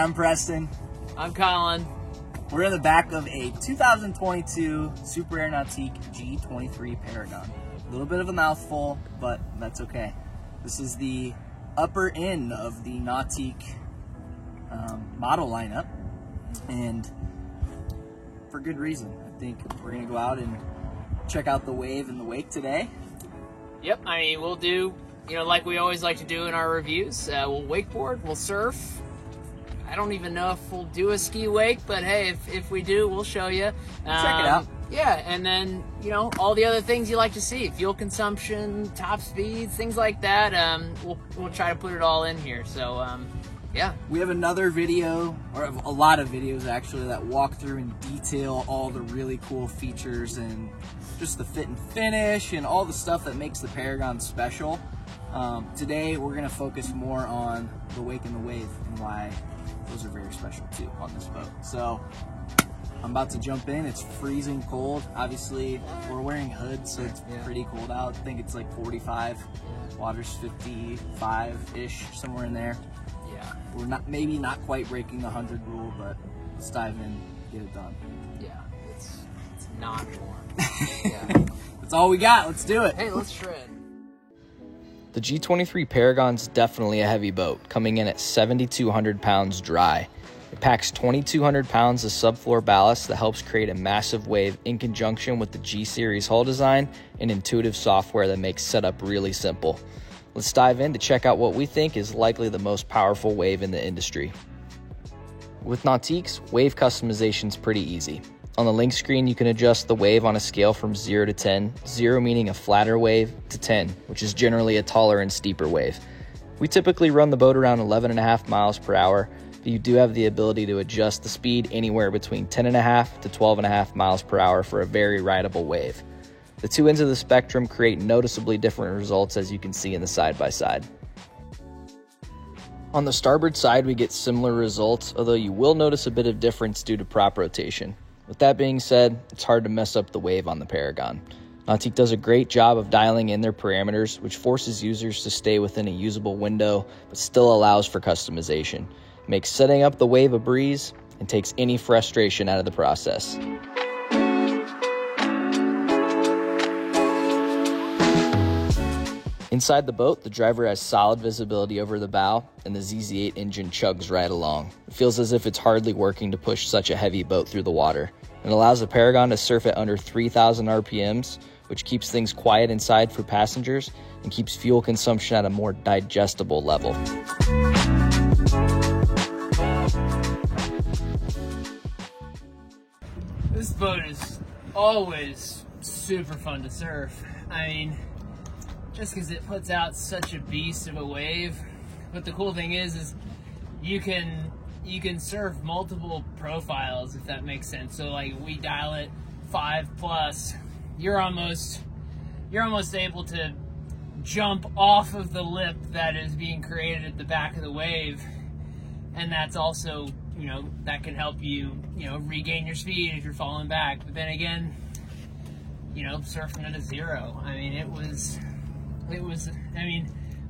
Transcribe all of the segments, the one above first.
I'm Preston. I'm Colin. We're in the back of a 2022 Super Air Nautique G23 Paragon. A little bit of a mouthful, but that's okay. This is the upper end of the Nautique model lineup, and for good reason. I think we're gonna go out and check out the wave and the wake today. Yep, I mean, we'll do, like we always like to do in our reviews. We'll wakeboard, we'll surf. I don't even know if we'll do a ski wake, but hey, if we do, we'll show you. Check it out. Yeah, and then, all the other things you like to see. Fuel consumption, top speeds, things like that. We'll try to put it all in here. So, yeah. We have another video, or a lot of videos actually, that walk through and detail all the really cool features and just the fit and finish and all the stuff that makes the Paragon special. Today, we're going to focus more on the wake and the wave and why those are very special too on this boat. So I'm about to jump in. It's freezing cold. Obviously, we're wearing hoods, so it's pretty cold out. I think it's like 45. Water's 55-ish, somewhere in there. Yeah. We're maybe not quite breaking the 100 rule, but let's dive in, get it done. Yeah, it's not warm. Yeah. That's all we got. Let's do it. Hey, let's shred. The G23 Paragon's definitely a heavy boat, coming in at 7,200 pounds dry. It packs 2,200 pounds of subfloor ballast that helps create a massive wave in conjunction with the G-Series hull design and intuitive software that makes setup really simple. Let's dive in to check out what we think is likely the most powerful wave in the industry. With Nautiques, wave customization is pretty easy. On the link screen, you can adjust the wave on a scale from 0 to 10, 0 meaning a flatter wave, to 10, which is generally a taller and steeper wave. We typically run the boat around 11.5 miles per hour, but you do have the ability to adjust the speed anywhere between 10.5 to 12.5 miles per hour for a very rideable wave. The two ends of the spectrum create noticeably different results, as you can see in the side-by-side. On the starboard side, we get similar results, although you will notice a bit of difference due to prop rotation. With that being said, it's hard to mess up the wave on the Paragon. Nautique does a great job of dialing in their parameters, which forces users to stay within a usable window, but still allows for customization. It makes setting up the wave a breeze and takes any frustration out of the process. Inside the boat, the driver has solid visibility over the bow, and the ZZ8 engine chugs right along. It feels as if it's hardly working to push such a heavy boat through the water. It allows the Paragon to surf at under 3,000 RPMs, which keeps things quiet inside for passengers and keeps fuel consumption at a more digestible level. This boat is always super fun to surf. I mean, just because it puts out such a beast of a wave. But the cool thing is you can surf multiple profiles, if that makes sense. So like we dial it 5+, you're almost able to jump off of the lip that is being created at the back of the wave, and that's also, that can help you, regain your speed if you're falling back. But then again, surfing at a 0, I mean, it was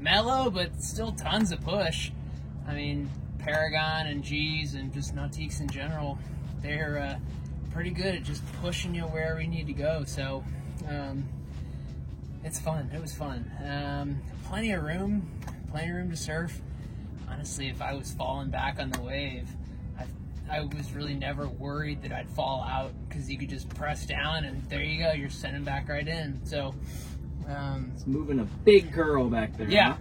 mellow, but still tons of push. I mean, Paragon and G's and just Nautiques in general, they're pretty good at just pushing you wherever you need to go. So it's fun. It was fun. Plenty of room to surf. Honestly, if I was falling back on the wave, I was really never worried that I'd fall out, because you could just press down and there you go, you're sending back right in. So It's moving a big curl back there. Yeah. Huh?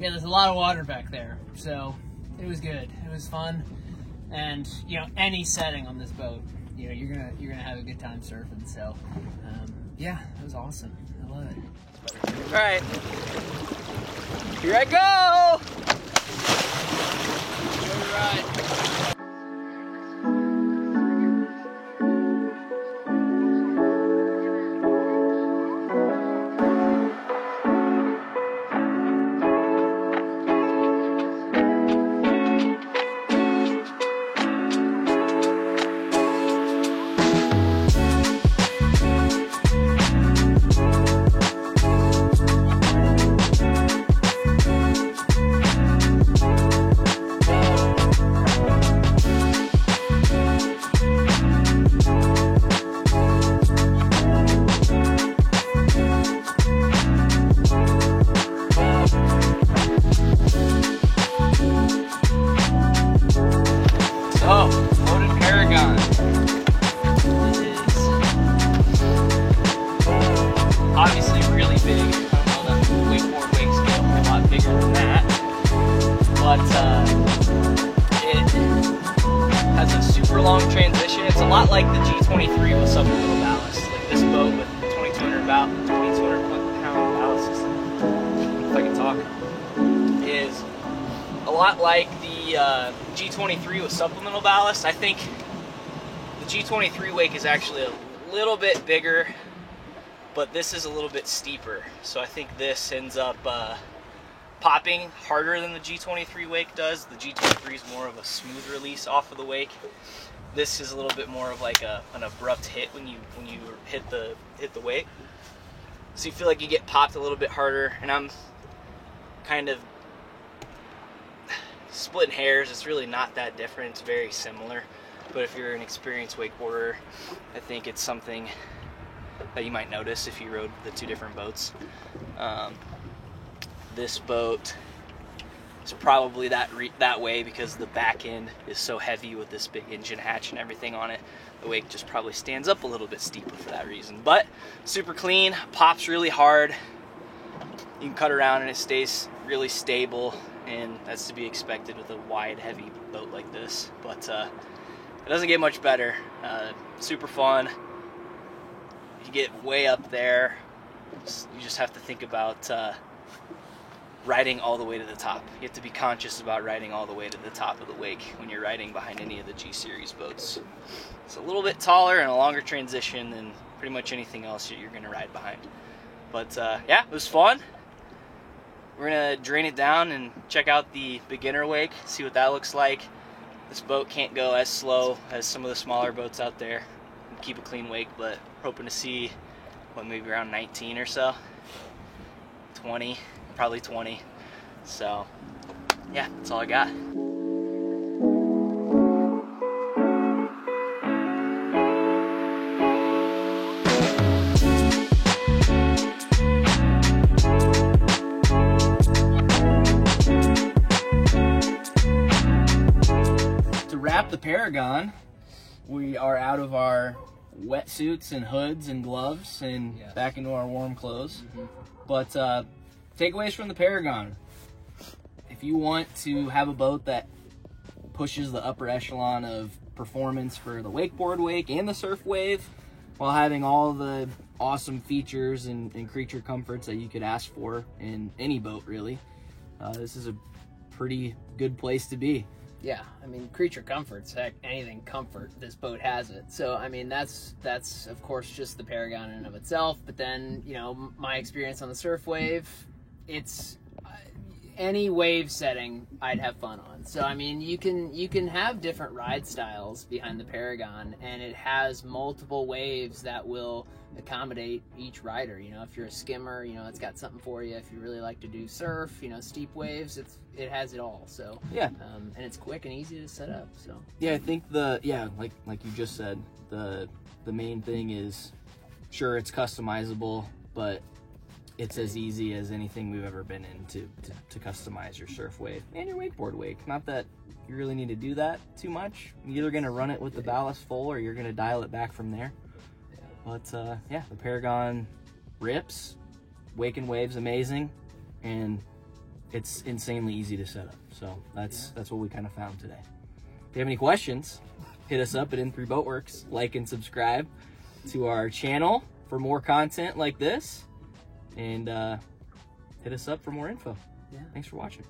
Yeah, there's a lot of water back there. So it was good. It was fun. And, any setting on this boat, you're gonna have a good time surfing. So yeah, it was awesome. I love it. All right, here I go! Enjoy the ride. but it has a super long transition. It's a lot like the G23 with supplemental ballast. Like this boat with 2,200 pound ballast system, if I can talk, is a lot like the G23 with supplemental ballast. I think the G23 wake is actually a little bit bigger, but this is a little bit steeper. So I think this ends up popping harder than the G23 wake does. The G23 is more of a smooth release off of the wake. This is a little bit more of like an abrupt hit when you hit the wake. So you feel like you get popped a little bit harder, and I'm kind of splitting hairs. It's really not that different. It's very similar. But if you're an experienced wakeboarder, I think it's something that you might notice if you rode the two different boats. This boat is probably that way because the back end is so heavy with this big engine hatch and everything on it. The wake just probably stands up a little bit steeper for that reason. But super clean, pops really hard. You can cut around and it stays really stable, and that's to be expected with a wide, heavy boat like this. But it doesn't get much better. Super fun. You get way up there, you just have to think about riding all the way to the top. You have to be conscious about riding all the way to the top of the wake when you're riding behind any of the G-Series boats. It's a little bit taller and a longer transition than pretty much anything else that you're going to ride behind. But yeah, it was fun. We're going to drain it down and check out the beginner wake, see what that looks like. This boat can't go as slow as some of the smaller boats out there. Keep a clean wake, but hoping to see what, maybe around 19 or so, 20, probably 20. So yeah, that's all I got. To wrap the Paragon, we are out of our wetsuits and hoods and gloves and back into our warm clothes. But takeaways from the Paragon: if you want to have a boat that pushes the upper echelon of performance for the wakeboard wake and the surf wave while having all the awesome features and creature comforts that you could ask for in any boat, really, this is a pretty good place to be. Yeah, I mean, creature comforts, heck, anything comfort, this boat has it. So, I mean, that's of course just the Paragon in and of itself. But then, you know, my experience on the surf wave, it's any wave setting I'd have fun on. So, I mean, you can have different ride styles behind the Paragon, and it has multiple waves that will accommodate each rider. You know, if you're a skimmer, you know, it's got something for you. If you really like to do surf, you know, steep waves, it has it all. So yeah, and it's quick and easy to set up. So yeah, I think like you just said, the main thing is, sure, it's customizable, but it's as easy as anything we've ever been in to customize your surf wave and your wakeboard wake. Not that you really need to do that too much. You're either gonna run it with the ballast full or you're gonna dial it back from there. But yeah, the Paragon rips, wake and wave's amazing, and it's insanely easy to set up. So that's what we kind of found today. If you have any questions, hit us up at In3 Boatworks. Like and subscribe to our channel for more content like this, and hit us up for more info. Yeah. Thanks for watching.